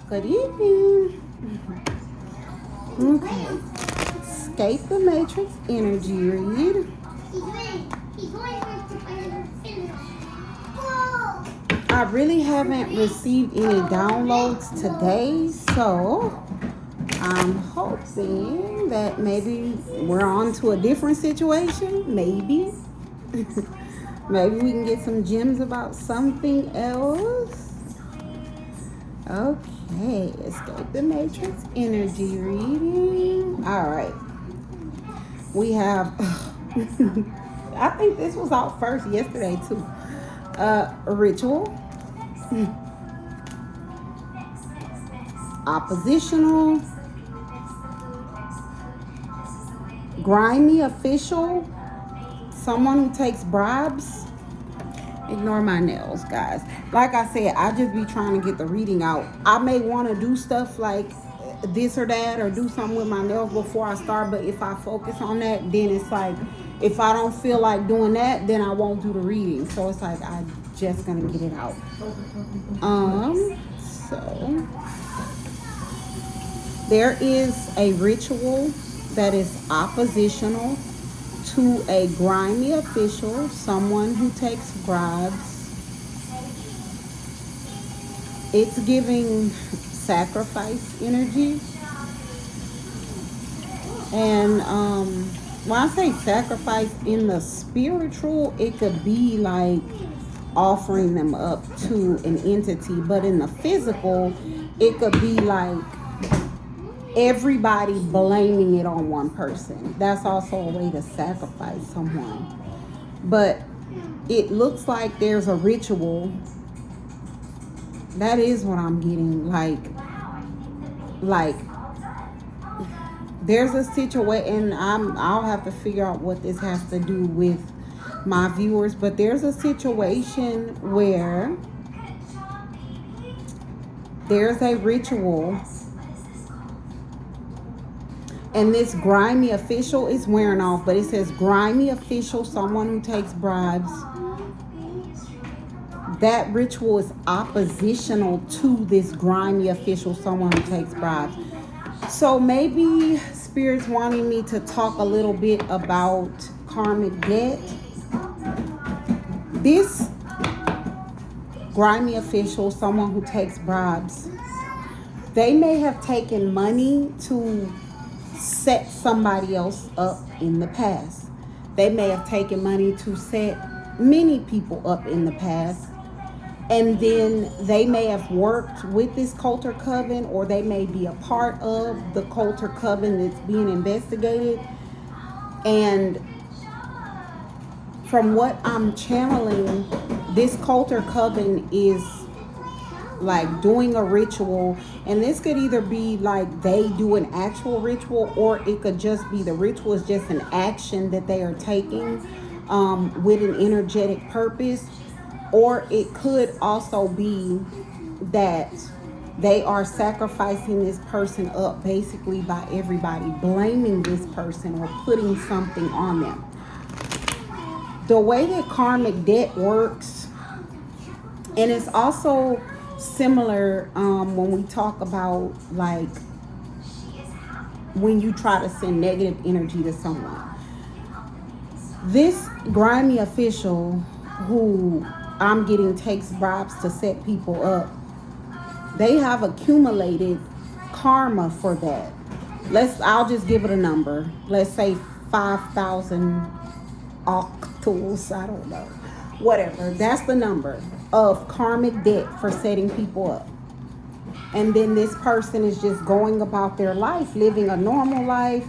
Good evening. Okay. Escape the Matrix energy read. I really haven't received any downloads today, so I'm hoping that maybe we're on to a different situation. Maybe. Maybe we can get some gems about something else. Okay, escape the matrix energy reading. All right. We have, I think this was out first yesterday too. A ritual, oppositional, grimy official, someone who takes bribes. Ignore my nails, guys. Like I said, I just be trying to get the reading out. I may want to do stuff like this or that or do something with my nails before I start, but if I focus on that, then it's like if I don't feel like doing that, then I won't do the reading. So it's like I'm just gonna get it out. So there is a ritual that is oppositional to a grimy official, someone who takes bribes. It's giving sacrifice energy. And when I say sacrifice in the spiritual, it could be like offering them up to an entity. But in the physical, it could be like everybody blaming it on one person. That's also a way to sacrifice someone. But it looks like there's a ritual. That is what I'm getting. Like there's a situation, and I'll have to figure out what this has to do with my viewers. But there's a situation where there's a ritual. And this grimy official is wearing off, but it says grimy official, someone who takes bribes. That ritual is oppositional to this grimy official, someone who takes bribes. So maybe Spirit's wanting me to talk a little bit about karmic debt. This grimy official, someone who takes bribes, they may have taken money to set somebody else up in the past. They may have taken money to set many people up in the past. And then they may have worked with this cult or coven, or they may be a part of the cult or coven that's being investigated. And from what I'm channeling, this cult or coven is like doing a ritual, and this could either be like they do an actual ritual, or it could just be the ritual is just an action that they are taking with an energetic purpose. Or it could also be that they are sacrificing this person up basically by everybody blaming this person or putting something on them. The way that karmic debt works, and it's also similar when we talk about like when you try to send negative energy to someone. This grimy official who I'm getting takes bribes to set people up, they have accumulated karma for that. I'll just give it a number. Let's say 5,000 octals, I don't know. Whatever, that's the number of karmic debt for setting people up. And then this person is just going about their life, living a normal life.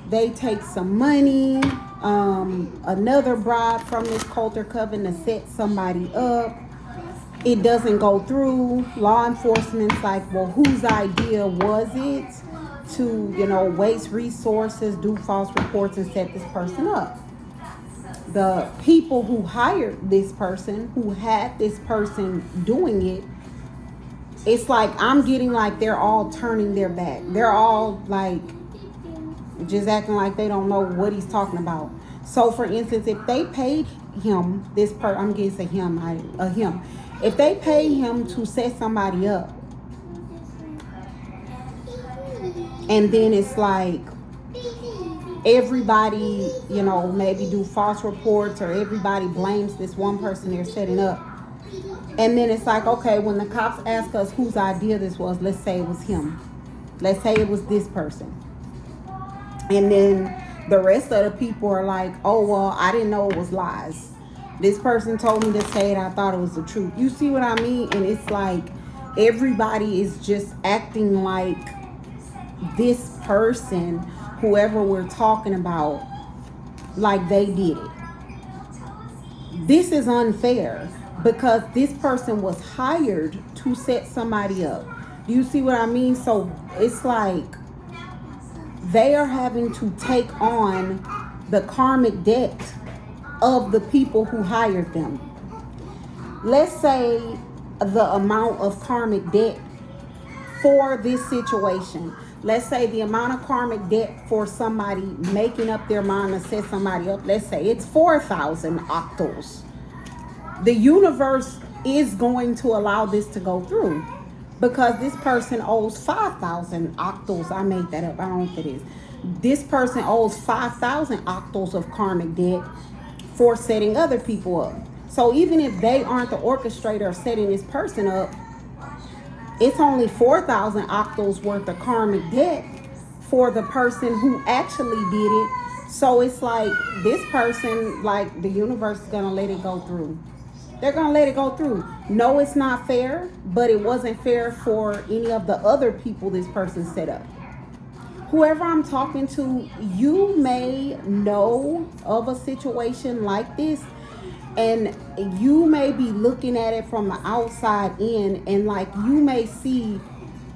They take some money, another bribe from this cult or coven to set somebody up. It doesn't go through. Law enforcement's like, well, whose idea was it to, waste resources, do false reports, and set this person up? The people who hired this person, who had this person doing it, it's like I'm getting like they're all turning their back. They're all like just acting like they don't know what he's talking about. So for instance, if they paid him, I'm going to say him, him. If they paid him to set somebody up, And then it's like everybody, maybe do false reports, or everybody blames this one person they're setting up. And then it's like, okay, when the cops ask us whose idea this was, let's say it was him. Let's say it was this person. And then the rest of the people are like, oh, well, I didn't know it was lies. This person told me to say it. I thought it was the truth. You see what I mean? And it's like everybody is just acting like this person, whoever we're talking about, like they did it. This is unfair because this person was hired to set somebody up. Do you see what I mean? So it's like they are having to take on the karmic debt of the people who hired them. Let's say the amount of karmic debt for this situation. Let's say the amount of karmic debt for somebody making up their mind to set somebody up. Let's say it's 4,000 octals. The universe is going to allow this to go through because this person owes 5,000 octals. I made that up. I don't know if it is. This person owes 5,000 octals of karmic debt for setting other people up. So even if they aren't the orchestrator of setting this person up, it's only 4,000 octals worth of karmic debt for the person who actually did it. So it's like this person, like the universe is going to let it go through. They're going to let it go through. No, it's not fair, but it wasn't fair for any of the other people this person set up. Whoever I'm talking to, you may know of a situation like this, and you may be looking at it from the outside in, and like you may see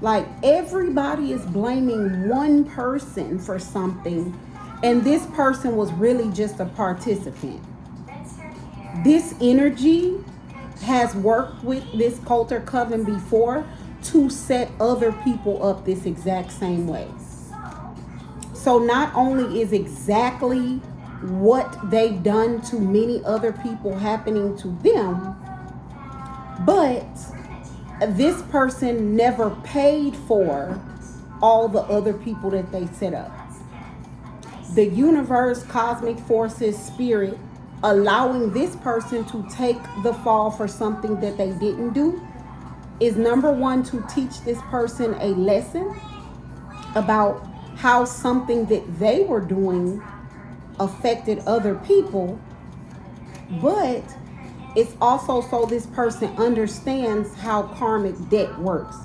like everybody is blaming one person for something, and this person was really just a participant. This energy has worked with this cult or coven before to set other people up this exact same way. So not only is exactly what they've done to many other people happening to them, but this person never paid for all the other people that they set up. The universe, cosmic forces, spirit, allowing this person to take the fall for something that they didn't do is number one, to teach this person a lesson about how something that they were doing affected other people, but it's also so this person understands how karmic debt works.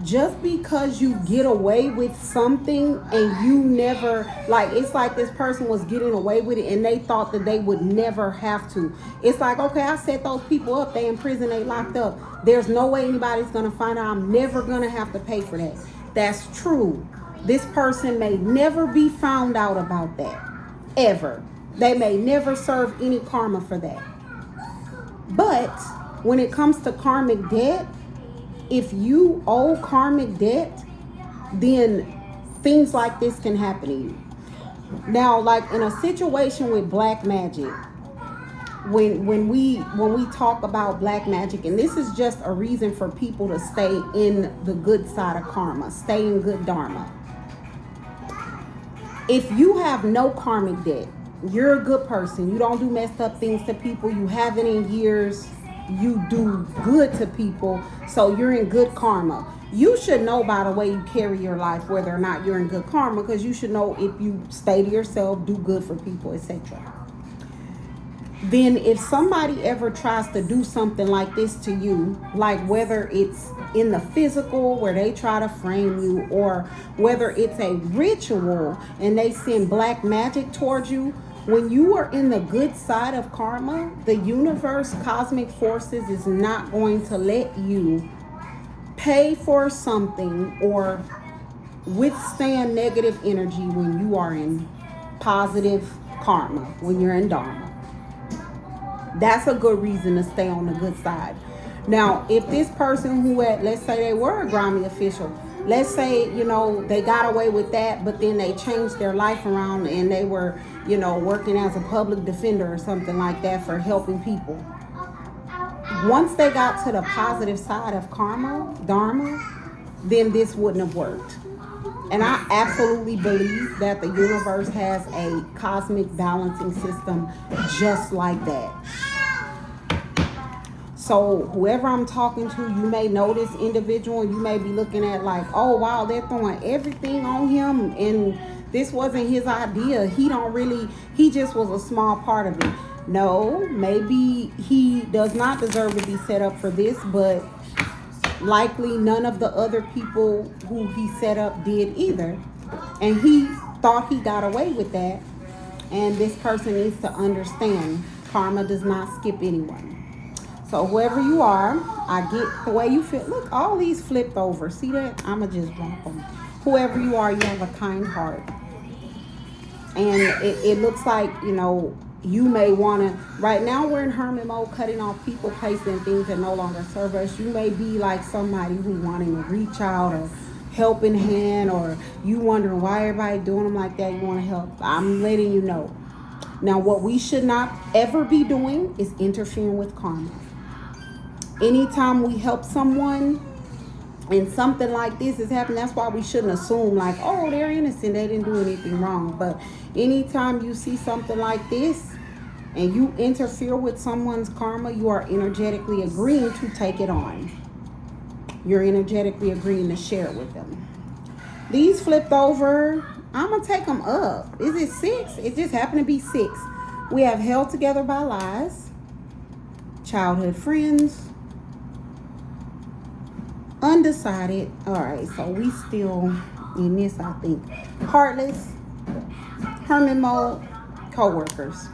Just because you get away with something and you never, like, it's like this person was getting away with it and they thought that they would never have to. It's like, okay, I set those people up, they in prison, they locked up. There's no way anybody's gonna find out. I'm never gonna have to pay for that. That's true. This person may never be found out about that, ever. They may never serve any karma for that. But when it comes to karmic debt, if you owe karmic debt, then things like this can happen to you. Now, like in a situation with black magic, when we talk about black magic, and this is just a reason for people to stay in the good side of karma, stay in good dharma. If you have no karmic debt, you're a good person, you don't do messed up things to people, you haven't in years, you do good to people, so you're in good karma. You should know by the way you carry your life whether or not you're in good karma, because you should know if you stay to yourself, do good for people, etc. Then if somebody ever tries to do something like this to you, like whether it's in the physical where they try to frame you, or whether it's a ritual and they send black magic towards you, when you are in the good side of karma, the universe, cosmic forces is not going to let you pay for something or withstand negative energy when you are in positive karma, when you're in dharma. That's a good reason to stay on the good side. Now, if this person who had, let's say they were a Grammy official, let's say, they got away with that, but then they changed their life around and they were, working as a public defender or something like that for helping people. Once they got to the positive side of karma, dharma, then this wouldn't have worked. And I absolutely believe that the universe has a cosmic balancing system just like that. So whoever I'm talking to, you may know this individual, you may be looking at like, oh wow, they're throwing everything on him and this wasn't his idea. He just was a small part of it. No, maybe he does not deserve to be set up for this, but likely none of the other people who he set up did either. And he thought he got away with that. And this person needs to understand karma does not skip anyone. So whoever you are, I get the way you feel. Look, all these flipped over. See that? I'ma just drop them. Whoever you are, you have a kind heart. And it looks like, you may want to, right now we're in hermit mode, cutting off people, places, and things that no longer serve us. You may be like somebody who wanting to reach out or helping hand, or you wondering why everybody doing them like that. You want to help. I'm letting you know. Now, what we should not ever be doing is interfering with karma. Anytime we help someone and something like this is happening, that's why we shouldn't assume like, oh, they're innocent, they didn't do anything wrong. But anytime you see something like this and you interfere with someone's karma, you are energetically agreeing to take it on. You're energetically agreeing to share it with them. These flipped over, I'm going to take them up. Is it 6? It just happened to be 6. We have held together by lies, childhood friends, undecided. All right, so we still in this, I think. Heartless, hermit mode, co-workers.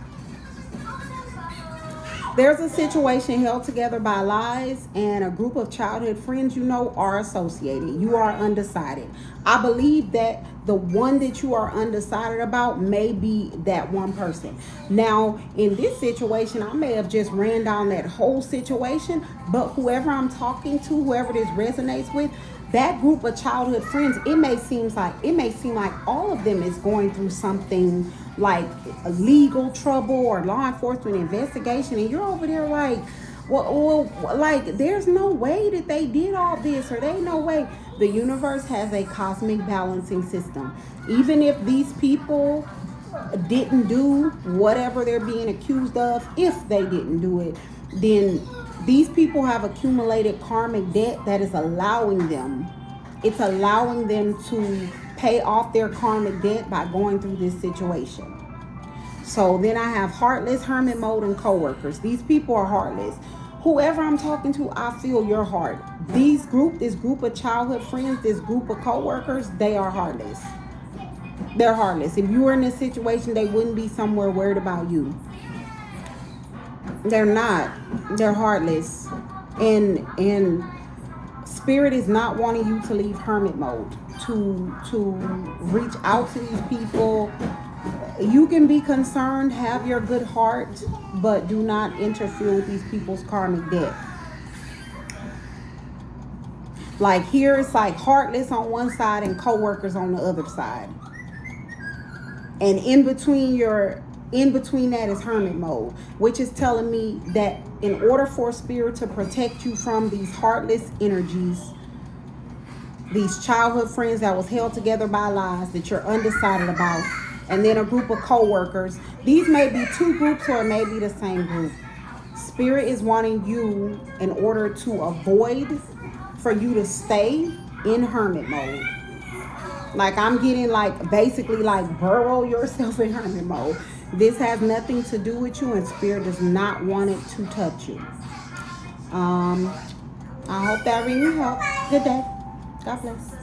There's a situation held together by lies, and a group of childhood friends are associated. You are undecided. I believe that the one that you are undecided about may be that one person. Now, in this situation, I may have just ran down that whole situation, but whoever I'm talking to, whoever this resonates with, that group of childhood friends, it may seem like all of them is going through something like legal trouble or law enforcement investigation, and you're over there like, well, like there's no way that they did all this, or there ain't no way. The universe has a cosmic balancing system. Even if these people didn't do whatever they're being accused of, if they didn't do it, then these people have accumulated karmic debt that is allowing them to pay off their karmic debt by going through this situation. So then I have heartless, hermit mode, and co-workers. These people are heartless. Whoever I'm talking to, I feel your heart. This group of childhood friends, this group of co-workers, they are heartless. They're heartless. If you were in this situation, they wouldn't be somewhere worried about you. They're not. They're heartless. And spirit is not wanting you to leave hermit mode, to reach out to these people. You can be concerned, have your good heart, but do not interfere with these people's karmic debt. Like here, it's like heartless on one side and co-workers on the other side. And in between that is hermit mode, which is telling me that in order for spirit to protect you from these heartless energies, these childhood friends that was held together by lies that you're undecided about, and then a group of co-workers, these may be two groups or it may be the same group. Spirit is wanting you, in order to avoid, for you to stay in hermit mode. Like I'm getting like basically like burrow yourself in hermit mode. This has nothing to do with you, and spirit does not want it to touch you. I hope that really helped. Good day. God bless.